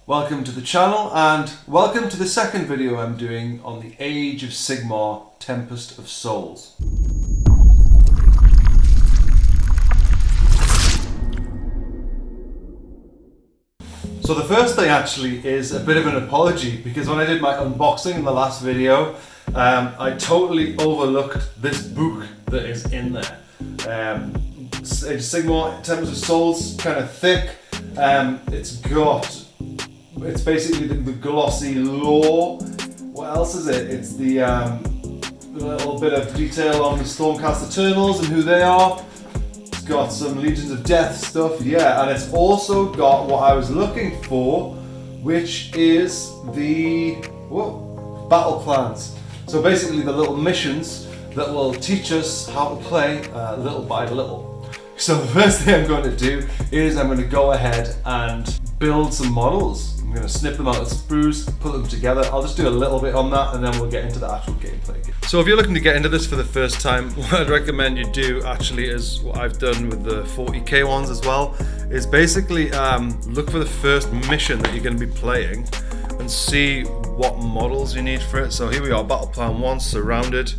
Welcome to the channel and welcome to the second video I'm doing on the Age of Sigmar Tempest of Souls. So the first thing actually is a bit of an apology, because when I did my unboxing in the last video, I totally overlooked this book that is in there. Age of Sigmar Tempest of Souls, kind of thick. It's basically the glossy lore. What else is it? It's the little bit of detail on the Stormcast Eternals and who they are. It's got some Legions of Death stuff, yeah, and it's also got what I was looking for, which is the battle plans. So basically the little missions that will teach us how to play little by little. So the first thing I'm going to do is I'm going to go ahead and build some models. I'm going to snip them out of sprues, put them together. I'll just do a little bit on that and then we'll get into the actual gameplay. So if you're looking to get into this for the first time, what I'd recommend you do actually is what I've done with the 40k ones as well, is basically look for the first mission that you're going to be playing and see what models you need for it. So here we are, Battle Plan 1, Surrounded,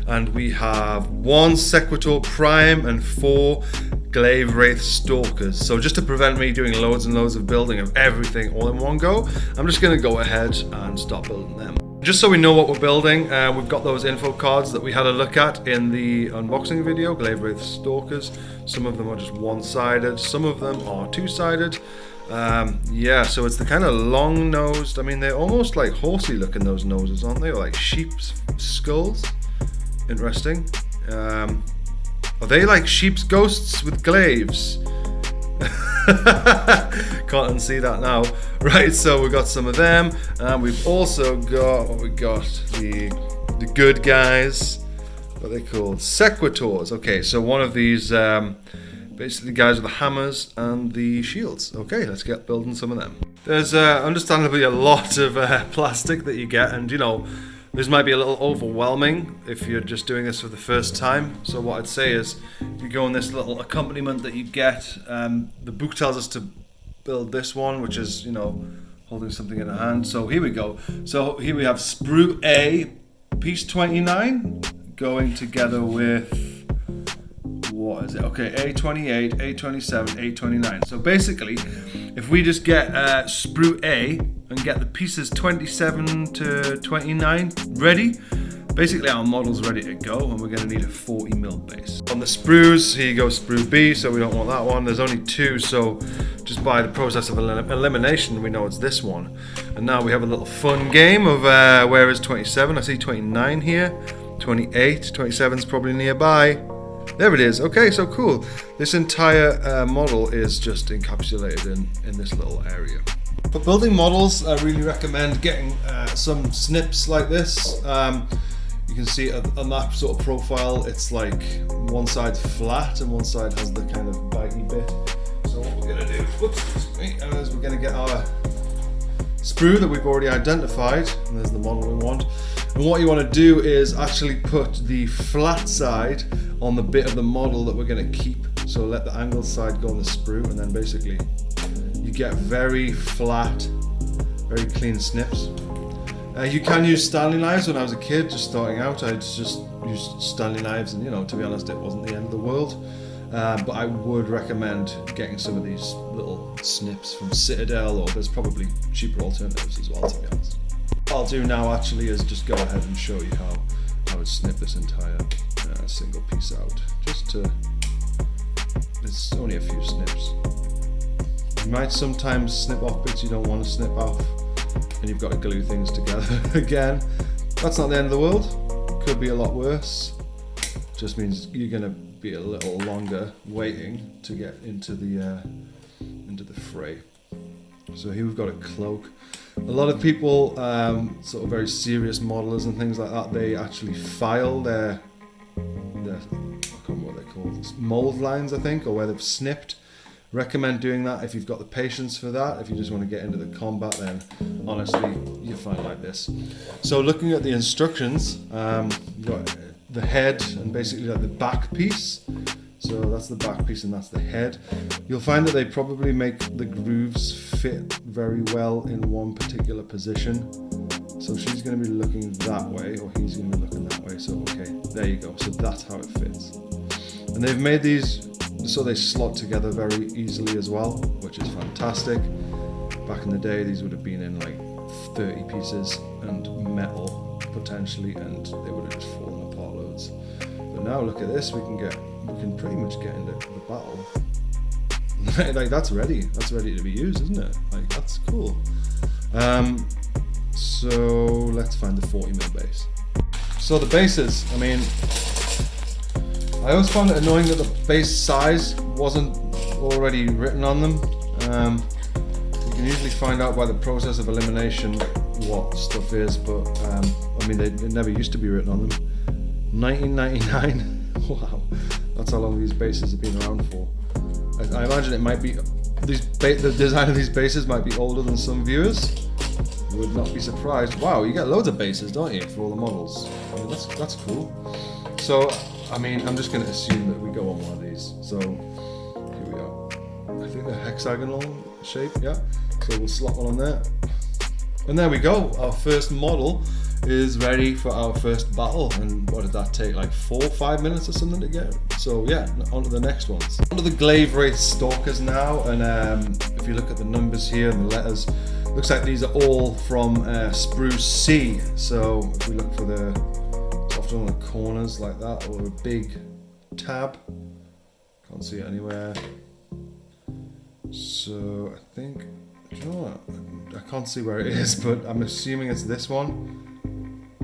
and we have 1 Sequitor Prime and 4 bladewraith stalkers. So just to prevent me doing loads and loads of building of everything all in one go, I'm just going to go ahead and start building them. Just so we know what we're building, we've got those info cards that we had a look at in the unboxing video, bladewraith stalkers. Some of them are just one-sided, some of them are two-sided. Yeah, so it's the kind of long-nosed, I mean they're almost like horsey looking, those noses, aren't they? Or like sheep's skulls. Interesting. Are they like sheep's ghosts with glaives? Can't unsee that now. Right, so we've got some of them, and we've also got the good guys. What are they called? Sequitors. Okay, so one of these basically guys with the hammers and the shields. Okay, let's get building some of them. There's understandably a lot of plastic that you get, and you know, this might be a little overwhelming if you're just doing this for the first time. So what I'd say is, if you go in this little accompaniment that you get, the book tells us to build this one, which is, you know, holding something in a hand. So here we go. So here we have Sprue A, piece 29, going together with, what is it? Okay, A28, A27, A29. So basically, if we just get Sprue A and get the pieces 27 to 29 ready, basically our model's ready to go, and we're going to need a 40mm base. On the sprues, here you go, Sprue B, so we don't want that one. There's only 2, so just by the process of elimination, we know it's this one. And now we have a little fun game of where is 27? I see 29 here, 28, 27's probably nearby. There it is. Okay, so cool. This entire model is just encapsulated in this little area. For building models, I really recommend getting some snips like this. You can see on that sort of profile, it's like one side's flat and one side has the kind of bitey bit. So what we're going to do, is we're going to get our sprue that we've already identified, and there's the model we want. And what you want to do is actually put the flat side on the bit of the model that we're going to keep. So let the angled side go on the sprue, and then basically you get very flat, very clean snips. You can use Stanley knives. When I was a kid, just starting out, I just used Stanley knives, and you know, to be honest, it wasn't the end of the world. But I would recommend getting some of these little snips from Citadel, or there's probably cheaper alternatives as well, to be honest. What I'll do now actually is just go ahead and show you how I would snip this entire single piece out. It's only a few snips. You might sometimes snip off bits you don't want to snip off, and you've got to glue things together again. That's not the end of the world. Could be a lot worse. Just means you're going to be a little longer waiting to get into the fray. So here we've got a cloak. A lot of people, sort of very serious modelers and things like that, they actually file their I can't remember what they're called, mold lines, I think, or where they've snipped. Recommend doing that if you've got the patience for that. If you just want to get into the combat, then honestly, you're fine like this. So looking at the instructions, you've got the head and basically like the back piece. So that's the back piece and that's the head. You'll find that they probably make the grooves fit very well in one particular position. So she's going to be looking that way, or he's going to be looking that way. So okay, there you go. So that's how it fits. And they've made these so they slot together very easily as well, which is fantastic. Back in the day, these would have been in like 30 pieces and metal potentially, and they would have just fallen apart loads. But now look at this, we can pretty much get into the battle. Like that's ready to be used, isn't it? Like that's cool. So let's find the 40mm base. So the bases, I mean, I always found it annoying that the base size wasn't already written on them. You can usually find out by the process of elimination what stuff is, but I mean, it never used to be written on them. 1999. Wow, that's how long these bases have been around for. I imagine it might be the design of these bases might be older than some viewers. Would not be surprised. Wow, you get loads of bases, don't you, for all the models? I mean, that's cool. So, I mean, I'm just going to assume that we go on one of these. So, here we are. I think they're hexagonal shape, yeah. So we'll slot one on there. And there we go. Our first model is ready for our first battle. And what did that take? Like 4 or 5 minutes or something to get? So yeah, on to the next ones. On to the bladewraith stalkers now. And if you look at the numbers here and the letters, looks like these are all from spruce C. So if we look for the, it's often on the corners like that, or a big tab. Can't see it anywhere. So I think, do you know what? I can't see where it is, but I'm assuming it's this one.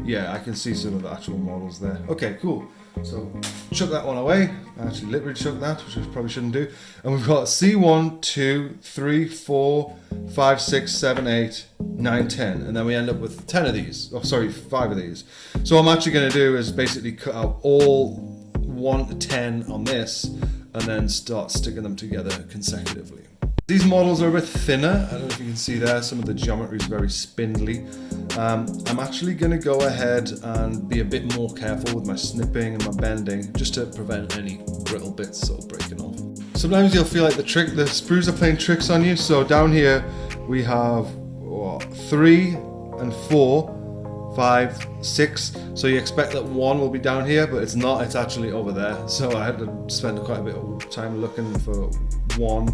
Yeah, I can see some of the actual models there. Okay, cool. So chuck that one away. I actually literally chucked that, which I probably shouldn't do. And we've got C1, 2, 3, 4, 5, 6, 7, 8, 9, 10. And then we end up with 10 of these. Oh, sorry, 5 of these. So what I'm actually going to do is basically cut out all 1 to 10 on this and then start sticking them together consecutively. These models are a bit thinner. I don't know if you can see there, some of the geometry is very spindly. I'm actually going to go ahead and be a bit more careful with my snipping and my bending, just to prevent any brittle bits sort of breaking off. Sometimes you'll feel like the sprues are playing tricks on you. So down here we have 3 and 4, 5, 6. So you expect that 1 will be down here, but it's not. It's actually over there. So I had to spend quite a bit of time looking for 1.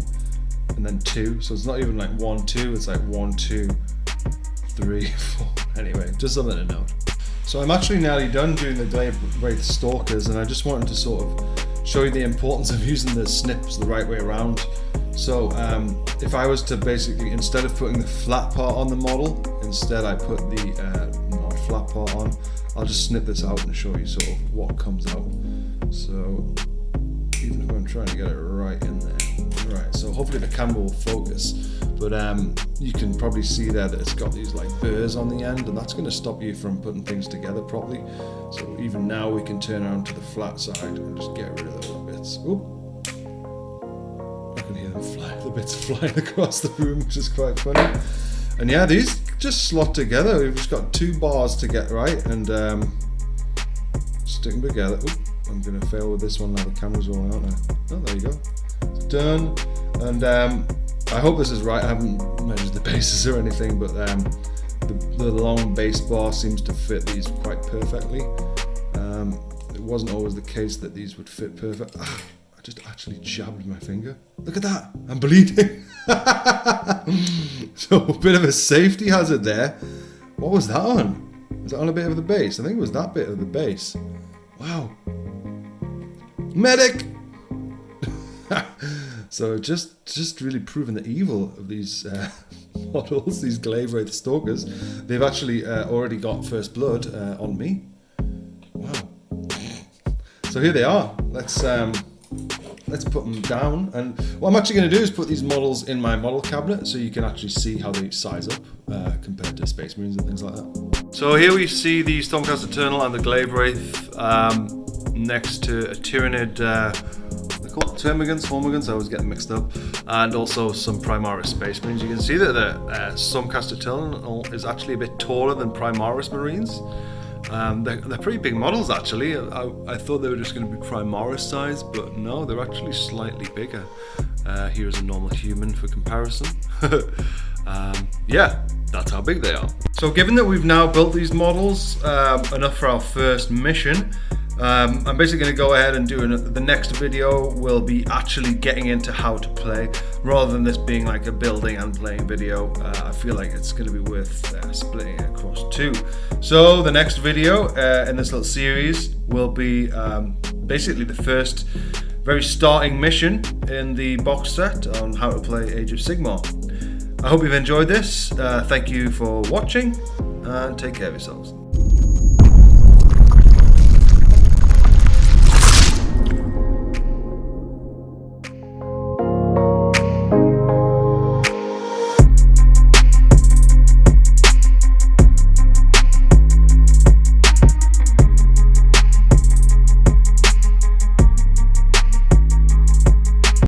And then 2, so it's not even like 1, 2, it's like 1, 2, 3, 4. Anyway, just something to note. So I'm actually nearly done doing the bladewraith stalkers, and I just wanted to sort of show you the importance of using the snips the right way around. So if I was to basically, instead of putting the flat part on the model, instead I put the not flat part on, I'll just snip this out and show you sort of what comes out. So even if I'm trying to get it right in there. Right, so hopefully the camera will focus, but you can probably see there that it's got these like burrs on the end, and that's going to stop you from putting things together properly. So even now we can turn around to the flat side and just get rid of those bits. Oop. I can hear them fly, the bits flying across the room, which is quite funny. And yeah, these just slot together. We've just got 2 bars to get right and stick them together. Oop. I'm going to fail with this one now, the camera's rolling out now. Oh, there you go. It's done. And I hope this is right. I haven't measured the bases or anything, but the long base bar seems to fit these quite perfectly. It wasn't always the case that these would fit perfect. I just actually jabbed my finger. Look at that. I'm bleeding. So a bit of a safety hazard there. What was that on? Was that on a bit of the base? I think it was that bit of the base. Wow. Medic! So just really proving the evil of these models, these bladewraith stalkers. They've actually already got first blood on me. Wow. So here they are. Let's put them down. And what I'm actually going to do is put these models in my model cabinet so you can actually see how they size up compared to Space Marines and things like that. So here we see the Stormcast Eternal and the bladewraith next to a Tyranid. They're called Termagants, Hormagants, I always get them mixed up, and also some Primaris Space Marines. You can see that the Stormcast Eternal is actually a bit taller than Primaris Marines. They're pretty big models actually. I thought they were just going to be Primaris size, but no, they're actually slightly bigger. Here's a normal human for comparison. Yeah, that's how big they are. So given that we've now built these models enough for our first mission, I'm basically going to go ahead and do the next video will be actually getting into how to play, rather than this being like a building and playing video. I feel like it's going to be worth splitting it across two. So the next video in this little series will be basically the first very starting mission in the box set on how to play Age of Sigmar. I hope you've enjoyed this. Thank you for watching and take care of yourselves.